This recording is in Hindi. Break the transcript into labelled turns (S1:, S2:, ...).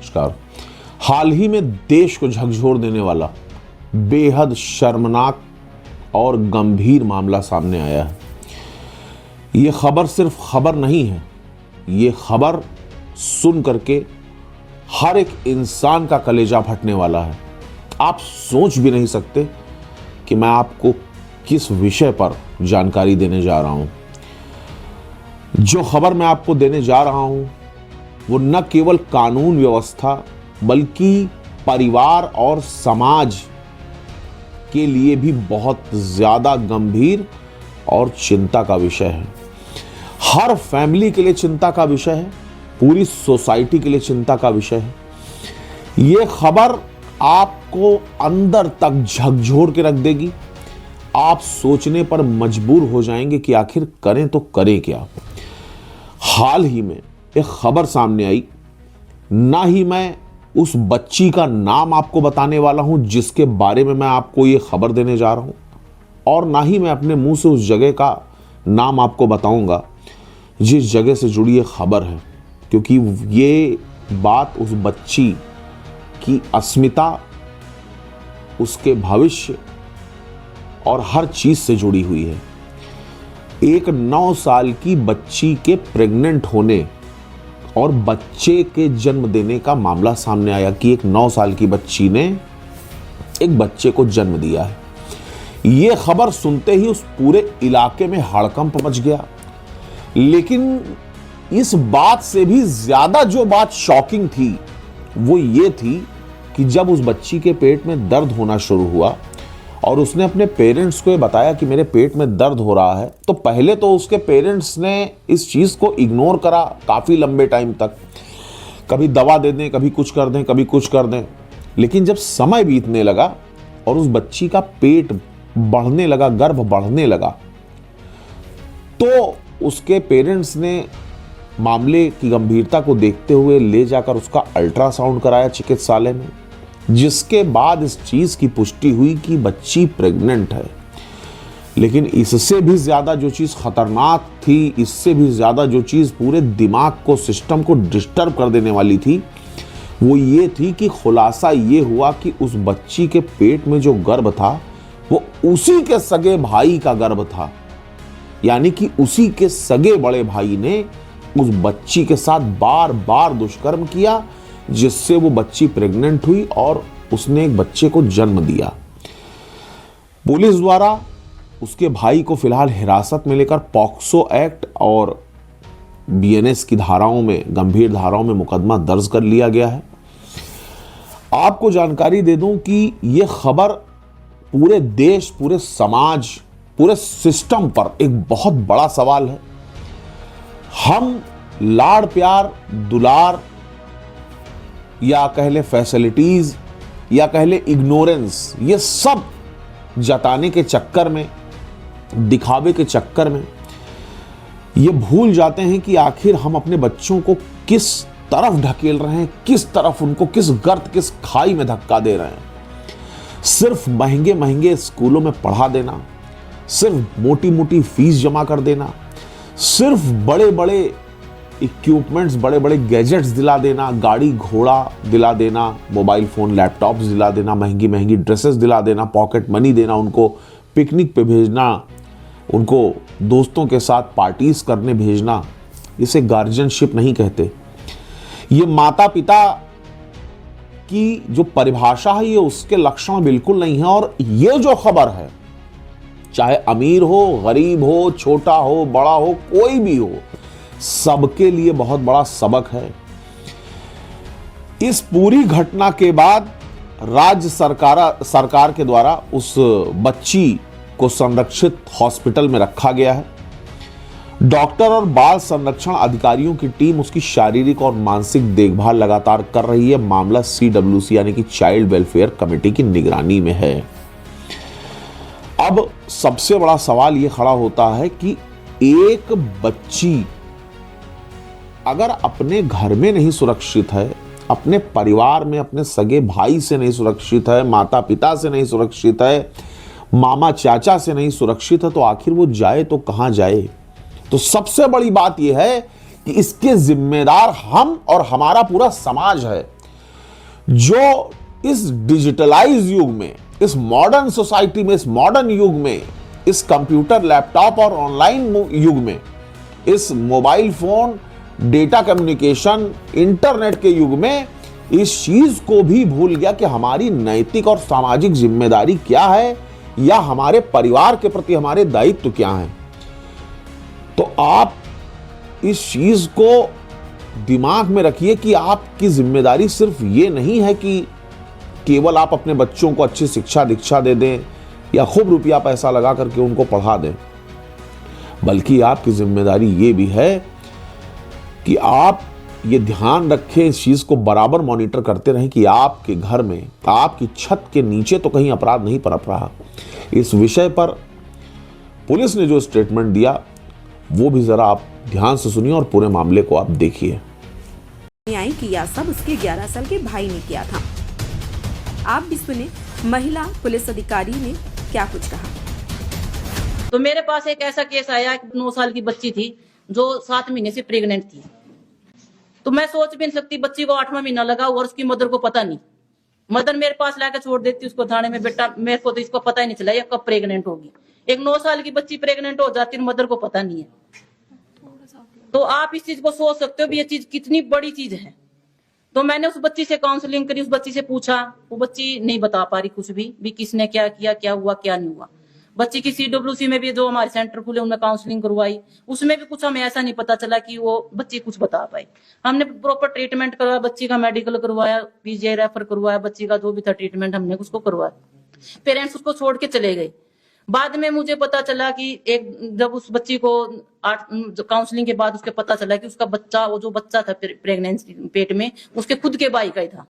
S1: नमस्कार। हाल ही में देश को झकझोर देने वाला बेहद शर्मनाक और गंभीर मामला सामने आया है। ये खबर सिर्फ खबर नहीं है, ये खबर सुन करके हर एक इंसान का कलेजा फटने वाला है। आप सोच भी नहीं सकते कि मैं आपको किस विषय पर जानकारी देने जा रहा हूं। जो खबर मैं आपको देने जा रहा हूं वो न केवल कानून व्यवस्था बल्कि परिवार और समाज के लिए भी बहुत ज्यादा गंभीर और चिंता का विषय है। हर फैमिली के लिए चिंता का विषय है, पूरी सोसाइटी के लिए चिंता का विषय है। ये खबर आपको अंदर तक झकझोर के रख देगी। आप सोचने पर मजबूर हो जाएंगे कि आखिर करें तो करें क्या। हाल ही में एक खबर सामने आई, ना ही मैं उस बच्ची का नाम आपको बताने वाला हूं जिसके बारे में मैं आपको ये खबर देने जा रहा हूं, और ना ही मैं अपने मुंह से उस जगह का नाम आपको बताऊंगा जिस जगह से जुड़ी ये खबर है, क्योंकि ये बात उस बच्ची की अस्मिता, उसके भविष्य और हर चीज से जुड़ी हुई है। एक 9 साल की बच्ची के प्रेग्नेंट होने और बच्चे के जन्म देने का मामला सामने आया कि एक 9 साल की बच्ची ने एक बच्चे को जन्म दिया है। यह खबर सुनते ही उस पूरे इलाके में हड़कंप मच गया। लेकिन इस बात से भी ज्यादा जो बात शॉकिंग थी वो ये थी कि जब उस बच्ची के पेट में दर्द होना शुरू हुआ और उसने अपने पेरेंट्स को ये बताया कि मेरे पेट में दर्द हो रहा है, तो पहले तो उसके पेरेंट्स ने इस चीज को इग्नोर करा काफी लंबे टाइम तक। कभी दवा दे दें, कभी कुछ कर दें, कभी कुछ कर दें। लेकिन जब समय बीतने लगा और उस बच्ची का पेट बढ़ने लगा, गर्भ बढ़ने लगा, तो उसके पेरेंट्स ने मामले की गंभीरता को देखते हुए ले जाकर उसका अल्ट्रासाउंड कराया चिकित्सालय में, जिसके बाद इस चीज की पुष्टि हुई कि बच्ची प्रेग्नेंट है। लेकिन इससे भी ज्यादा जो चीज खतरनाक थी, इससे भी ज्यादा जो चीज पूरे दिमाग को, सिस्टम को डिस्टर्ब कर देने वाली थी, वो ये थी कि खुलासा ये हुआ कि उस बच्ची के पेट में जो गर्भ था वो उसी के सगे भाई का गर्भ था। यानी कि उसी के सगे बड़े भाई ने उस बच्ची के साथ बार बार दुष्कर्म किया, जिससे वो बच्ची प्रेग्नेंट हुई और उसने एक बच्चे को जन्म दिया। पुलिस द्वारा उसके भाई को फिलहाल हिरासत में लेकर पॉक्सो एक्ट और बीएनएस की धाराओं में, गंभीर धाराओं में मुकदमा दर्ज कर लिया गया है। आपको जानकारी दे दूं कि यह खबर पूरे देश, पूरे समाज, पूरे सिस्टम पर एक बहुत बड़ा सवाल है। हम लाड़ प्यार, दुलार, या कह ले फैसिलिटीज, या कह ले इग्नोरेंस, ये सब जताने के चक्कर में, दिखावे के चक्कर में ये भूल जाते हैं कि आखिर हम अपने बच्चों को किस तरफ ढकेल रहे हैं, किस तरफ उनको, किस गर्त, किस खाई में धक्का दे रहे हैं। सिर्फ महंगे महंगे स्कूलों में पढ़ा देना, सिर्फ मोटी मोटी फीस जमा कर देना, सिर्फ बड़े बड़े इक्विपमेंट्स, बड़े बड़े गैजेट्स दिला देना, गाड़ी घोड़ा दिला देना, मोबाइल फोन, लैपटॉप्स दिला देना, महंगी महंगी ड्रेसेस दिला देना, पॉकेट मनी देना, उनको पिकनिक पे भेजना, उनको दोस्तों के साथ पार्टीज करने भेजना, इसे गार्जियनशिप नहीं कहते। ये माता पिता की जो परिभाषा है, ये उसके लक्षण बिल्कुल नहीं है। और ये जो खबर है, चाहे अमीर हो, गरीब हो, छोटा हो, बड़ा हो, कोई भी हो, सबके लिए बहुत बड़ा सबक है। इस पूरी घटना के बाद राज्य सरकार के द्वारा उस बच्ची को संरक्षित हॉस्पिटल में रखा गया है। डॉक्टर और बाल संरक्षण अधिकारियों की टीम उसकी शारीरिक और मानसिक देखभाल लगातार कर रही है। मामला CWC यानी कि चाइल्ड वेलफेयर कमेटी की निगरानी में है। अब सबसे बड़ा सवाल यह खड़ा होता है कि एक बच्ची अगर अपने घर में नहीं सुरक्षित है, अपने परिवार में अपने सगे भाई से नहीं सुरक्षित है, माता पिता से नहीं सुरक्षित है, मामा चाचा से नहीं सुरक्षित है, तो आखिर वो जाए तो कहां जाए। तो सबसे बड़ी बात यह है कि इसके जिम्मेदार हम और हमारा पूरा समाज है। जो इस डिजिटलाइज युग में, इस मॉडर्न सोसाइटी में, इस मॉडर्न युग में, इस कंप्यूटर, लैपटॉप और ऑनलाइन युग में, इस mobile phone, data communication, internet के युग में इस चीज को भी भूल गया कि हमारी नैतिक और सामाजिक जिम्मेदारी क्या है या हमारे परिवार के प्रति हमारे दायित्व क्या हैं। तो आप इस चीज को दिमाग में रखिए कि आपकी जिम्मेदारी सिर्फ ये नहीं है कि केवल आप अपने बच्चों को अच्छी शिक्षा दीक्षा दे दें या खूब रुपया पैसा लगा करके उनको पढ़ा दें, बल्कि आपकी जिम्मेदारी ये भी है कि आप ये ध्यान रखें, इस चीज को बराबर मॉनिटर करते रहें कि आपके घर में, आपकी छत के नीचे तो कहीं अपराध नहीं पनप रहा। इस विषय पर पुलिस ने जो स्टेटमेंट दिया वो भी जरा आप ध्यान से सुनिए और पूरे मामले को आप देखिए।
S2: न्याय किया सब उसके 11 साल के भाई ने किया था। आप भी सुने महिला पुलिस अधिकारी ने क्या कुछ कहा।
S3: तो मेरे पास एक ऐसा केस आया, 9 साल की बच्ची थी जो 7 महीने से प्रेग्नेंट थी। तो मैं सोच भी नहीं सकती, बच्ची को 8वां महीना लगा और उसकी मदर को पता नहीं। मदर मेरे पास लाके छोड़ देती उसको थाने में, बेटा मेरे को तो इसको पता ही नहीं चला ये कब प्रेग्नेंट होगी। एक 9 साल की बच्ची प्रेग्नेंट हो जाती है, मदर को पता नहीं है। तो आप इस चीज को सोच सकते हो भी ये चीज कितनी बड़ी चीज है। तो मैंने उस बच्ची से काउंसलिंग करी, उस बच्ची से पूछा, वो बच्ची नहीं बता पा रही कुछ भी किसने क्या किया, क्या हुआ क्या नहीं हुआ। बच्ची की CWC में भी जो हमारे सेंटर खुले उनमें काउंसलिंग करवाई, उसमें भी कुछ हमें ऐसा नहीं पता चला कि वो बच्ची कुछ बता पाई। हमने प्रॉपर ट्रीटमेंट करवाया, बच्ची का मेडिकल करवाया, PGI रेफर करवाया, बच्ची का जो भी था ट्रीटमेंट हमने उसको करवाया। पेरेंट्स उसको छोड़ के चले गए। बाद में मुझे पता चला कि जब उस बच्ची को काउंसलिंग के बाद उसके पता चला कि उसका बच्चा, वो जो बच्चा था प्रेगनेंसी पेट में, उसके खुद के भाई का ही था।